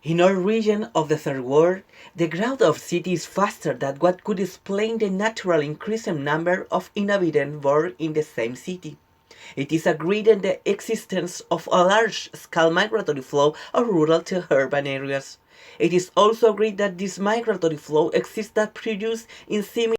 In our region of the Third World, the growth of cities is faster than what could explain the natural increasing number of inhabitants born in the same city. It is agreed in the existence of a large-scale migratory flow of rural to urban areas. It is also agreed that this migratory flow exists that produces in similar.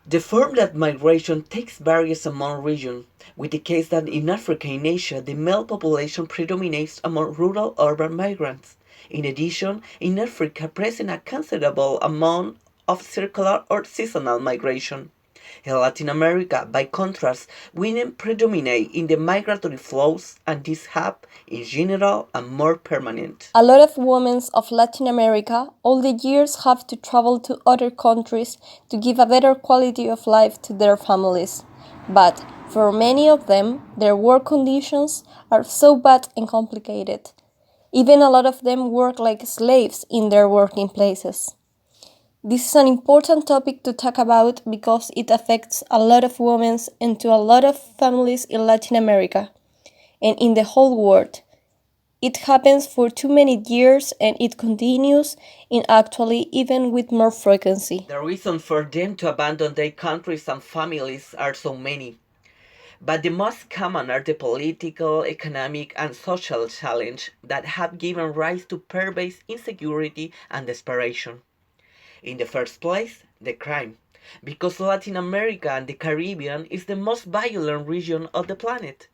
The form that migration takes varies among regions, with the case that in Africa and Asia the male population predominates among rural urban migrants. In addition, in Africa present a considerable amount of circular or seasonal migration. In Latin America, by contrast, women predominate in the migratory flows and these have, in general, a more permanent. A lot of women of Latin America all the years have to travel to other countries to give a better quality of life to their families. But for many of them, their work conditions are so bad and complicated. Even a lot of them work like slaves in their working places. This is an important topic to talk about because it affects a lot of women and to a lot of families in Latin America and in the whole world. It happens for too many years and it continues in actually even with more frequency. The reasons for them to abandon their countries and families are so many. But the most common are the political, economic, and social challenges that have given rise to pervasive insecurity and desperation. In the first place, the crime, because Latin America and the Caribbean is the most violent region of the planet.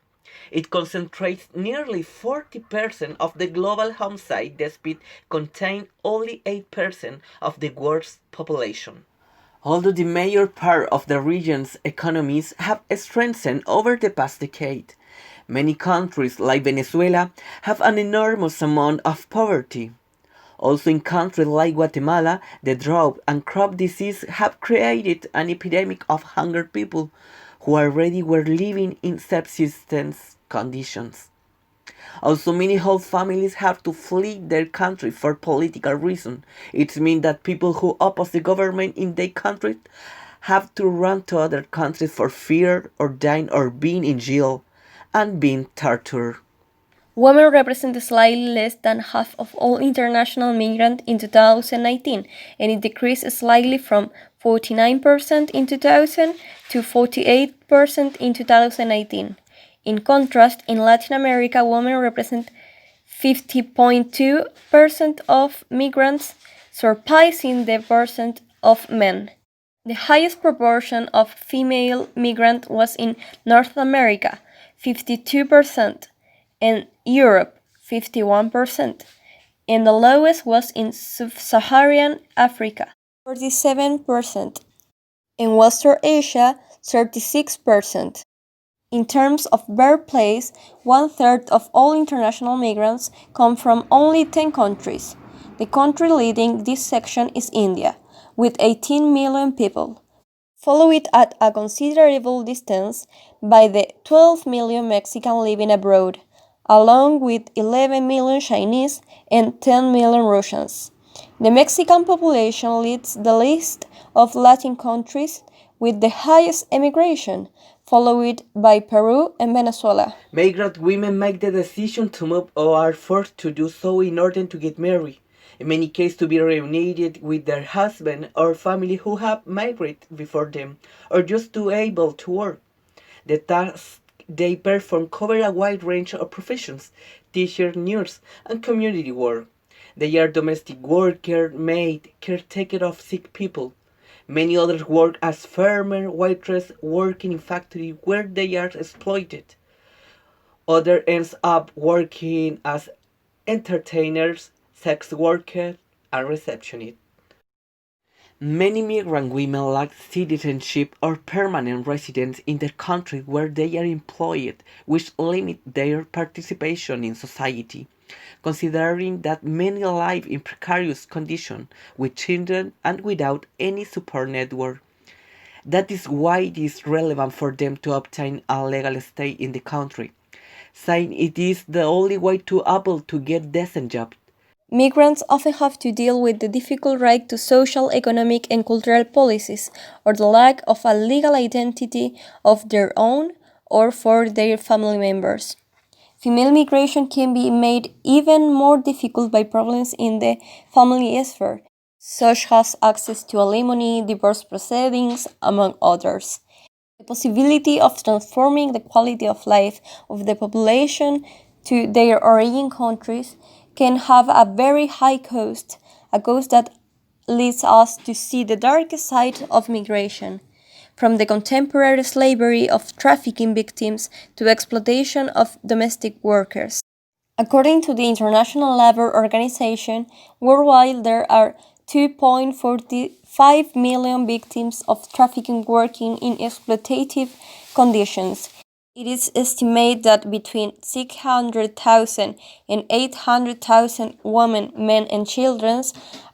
It concentrates nearly 40% of the global homicide despite containing only 8% of the world's population. Although the major part of the region's economies have strengthened over the past decade, many countries like Venezuela have an enormous amount of poverty. Also in countries like Guatemala, the drought and crop disease have created an epidemic of hungry people who already were living in subsistence conditions. Also, many whole families have to flee their country for political reasons. It means that people who oppose the government in their country have to run to other countries for fear or dying or being in jail and being tortured. Women represent slightly less than half of all international migrants in 2019, and it decreased slightly from 49% in 2000 to 48% in 2018. In contrast, in Latin America, women represent 50.2% of migrants, surpassing the percent of men. The highest proportion of female migrants was in North America, 52%, and Europe, 51%, and the lowest was in Sub-Saharan Africa, 47%, and Western Asia, 36%. In terms of birthplace, 1/3 of all international migrants come from only 10 countries. The country leading this section is India, with 18 million people, followed at a considerable distance by the 12 million Mexicans living abroad, along with 11 million Chinese and 10 million Russians. The Mexican population leads the list of Latin countries with the highest immigration, followed by Peru and Venezuela. Migrant women make the decision to move or are forced to do so in order to get married. In many cases, to be reunited with their husband or family who have migrated before them, or just to able to work. The tasks they perform cover a wide range of professions: teacher, nurse, and community work. They are domestic worker, maid, caretaker of sick people. Many others work as farmer, waitress, working in factory where they are exploited. Others ends up working as entertainers, sex workers, and receptionists. Many migrant women lack citizenship or permanent residence in the country where they are employed, which limit their participation in society. Considering that many live in precarious conditions with children and without any support network. That is why it is relevant for them to obtain a legal stay in the country, saying it is the only way to able to get decent jobs. Migrants often have to deal with the difficult right to social, economic, and cultural policies, or the lack of a legal identity of their own or for their family members. Female migration can be made even more difficult by problems in the family sphere, such as access to alimony, divorce proceedings, among others. The possibility of transforming the quality of life of the population to their origin countries can have a very high cost, a cost that leads us to see the darkest side of migration, from the contemporary slavery of trafficking victims to exploitation of domestic workers. According to the International Labour Organization, worldwide there are 2.45 million victims of trafficking working in exploitative conditions. It is estimated that between 600,000 and 800,000 women, men, and children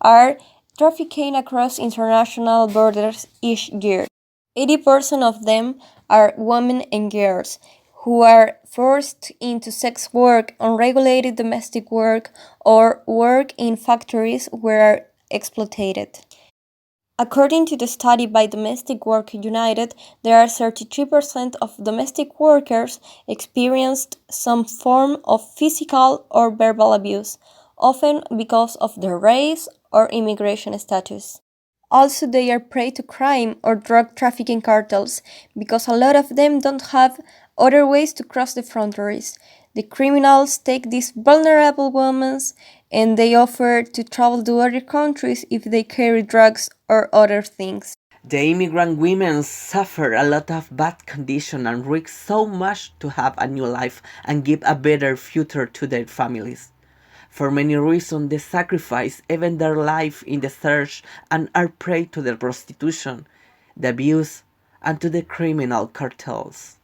are trafficked across international borders each year. 80% of them are women and girls who are forced into sex work, unregulated domestic work, or work in factories where are exploited. According to the study by Domestic Work United, there are 33% of domestic workers experienced some form of physical or verbal abuse, often because of their race or immigration status. Also, they are prey to crime or drug trafficking cartels because a lot of them don't have other ways to cross the frontiers. The criminals take these vulnerable women and they offer to travel to other countries if they carry drugs or other things. The immigrant women suffer a lot of bad conditions and risk so much to have a new life and give a better future to their families. For many reasons, they sacrifice even their life in the search and are prey to the prostitution, the abuse, and to the criminal cartels.